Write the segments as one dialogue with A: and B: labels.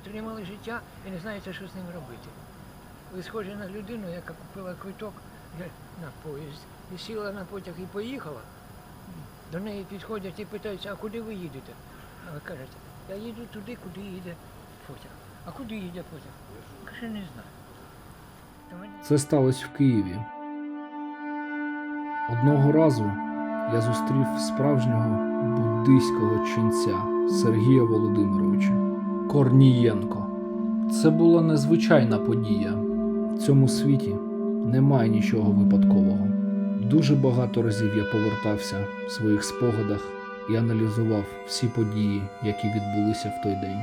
A: отримали життя і не знаєте, що з ним робити. Ви схожі на людину, яка купила квиток на поїзд і сіла на потяг і поїхала. До неї підходять і питаються, а куди ви їдете? А ви кажете, я їду туди, куди їде потяг. А куди їде потяг? Каже, не знаю.
B: Це сталося в Києві. Одного разу я зустрів справжнього буддийського ченця Сергія Володимировича Корнієнко. Це була незвичайна подія. В цьому світі немає нічого випадкового. Дуже багато разів я повертався в своїх спогадах і аналізував всі події, які відбулися в той день.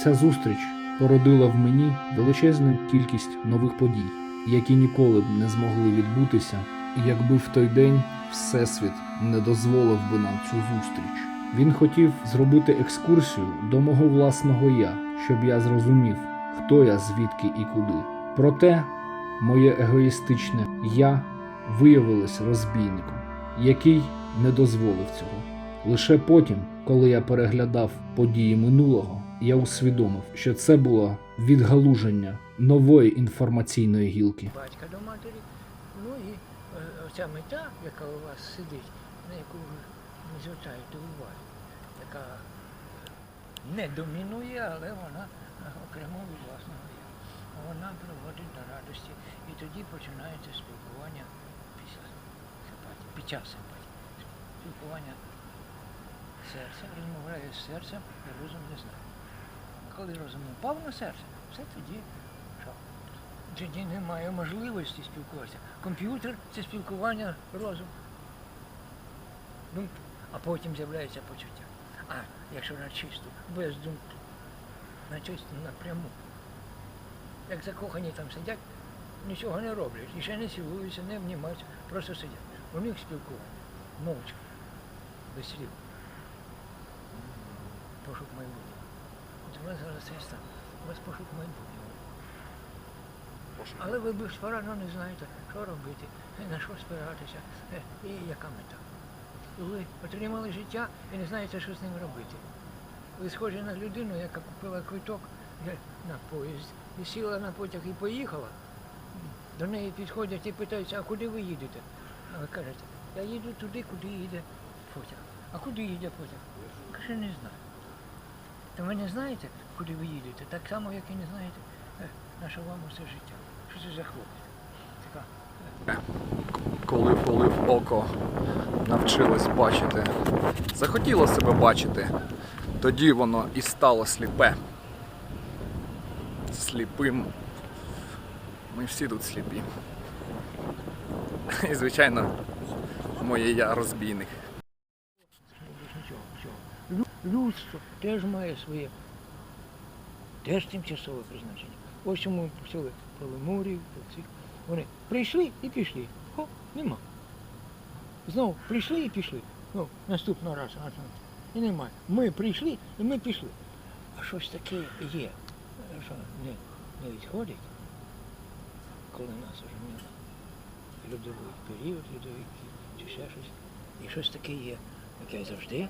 B: Ця зустріч породила в мені величезну кількість нових подій, які ніколи б не змогли відбутися, якби в той день Всесвіт не дозволив би нам цю зустріч. Він хотів зробити екскурсію до мого власного «я», щоб я зрозумів, хто я, звідки і куди. Проте моє егоїстичне «я» виявилось розбійником, який не дозволив цього. Лише потім, коли я переглядав події минулого, я усвідомив, що це було відгалуження нової інформаційної гілки.
A: Батька до матері, ну і оця мета, яка у вас сидить, на яку ви не звертаєте уваги, яка не домінує, але вона окремо від власного я. Вона приводить до радості, і тоді починається спілкування під час симпатії. Спілкування серця, розмовляє з серцем, і розум не знає. Коли розум упав на серце, все тоді що? Тоді немає можливості спілкуватися. Комп'ютер – це спілкування розум. Думки. А потім з'являється почуття. А якщо на чисту, без думки, на чисту напряму. Як закохані там сидять, нічого не роблять, і ще не цілуються, не обнімаються, просто сидять. У них спілкування, мовчки, без слів. Пошук майбутнього. От у вас зараз цей стан. У вас пошук майбутнього. Але ви безпорадно не знаєте, що робити, на що спиратися і яка мета. Ви отримали життя і не знаєте, що з ним робити. Ви схожі на людину, яка купила квиток на поїзд і сіла на потяг і поїхала. До неї підходять і питаються, а куди ви їдете? А ви кажете, я їду туди, куди їде потяг. А куди їде потяг? Каже, не знаю. То ви не знаєте, куди ви їдете, так само, як і не знаєте, на що вам усе життя. Що це за хлопець? Така.
C: Коли полив око, навчилось бачити, захотіло себе бачити, тоді воно і стало сліпе. Сліпим. Ми всі тут сліпі. І, звичайно, моє я розбійник.
A: Людство теж має своє, теж тимчасове призначення. Ось чому писали про лемурів, про цих. Вони прийшли і пішли. О, нема. Знову прийшли і пішли. Ну, наступного разу. І немає. Ми прийшли і ми пішли. А щось таке є, що не відходить, коли нас вже немає. Льодовий період, льодовики, чи ще щось. І щось таке є, яке завжди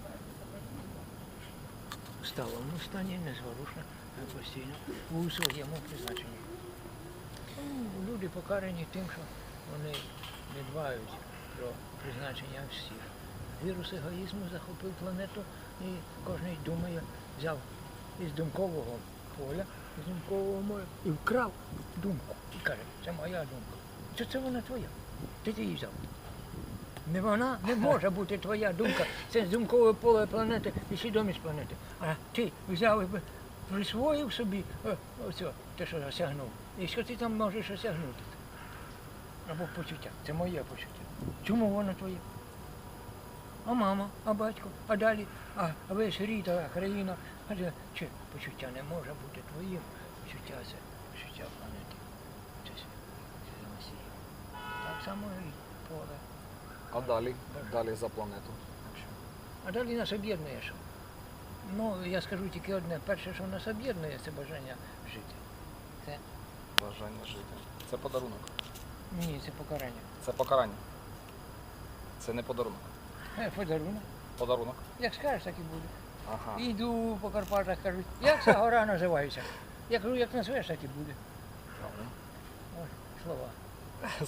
A: в сталому стані, незворушно, постійно, у своєму призначенні. Люди покарані тим, що вони не дбають про призначення всіх. Вірус егоїзму захопив планету і кожен думає, взяв із думкового поля, із думкового моря і вкрав думку. І каже, це моя думка. Це вона твоя. Ти її взяв. Не вона не може бути твоя думка. Це думкове поле планети і свідомість планети. А ти взяв і присвоїв собі оце, те, що осягнув. І що ти там можеш осягнути? Або почуття. Це моє почуття. Чому воно твоє? А мама, а батько, а далі, а весь рід, а країна. Чи почуття не може бути твоїм? Почуття це почуття планети. Це Месія. Так само і поле.
C: А далі? Далі за планету.
A: А далі нас об'єднує що? Ну, я скажу тільки одне. Перше, що нас об'єднує, це бажання жити. Це
C: Бажання жити. Це подарунок.
A: ні, це покарання.
C: Це покарання. Це не подарунок.
A: Подарунок.
C: Подарунок.
A: Як скажеш, так і буде.
C: Ага.
A: Йду по Карпатах, кажуть, як ця гора називається? Я кажу, як назвеш, так і буде.
C: Правда.
A: Ось, слова.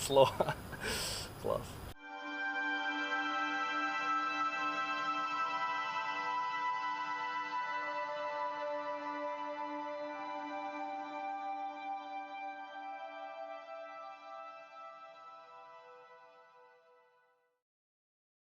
C: Слова. Клас.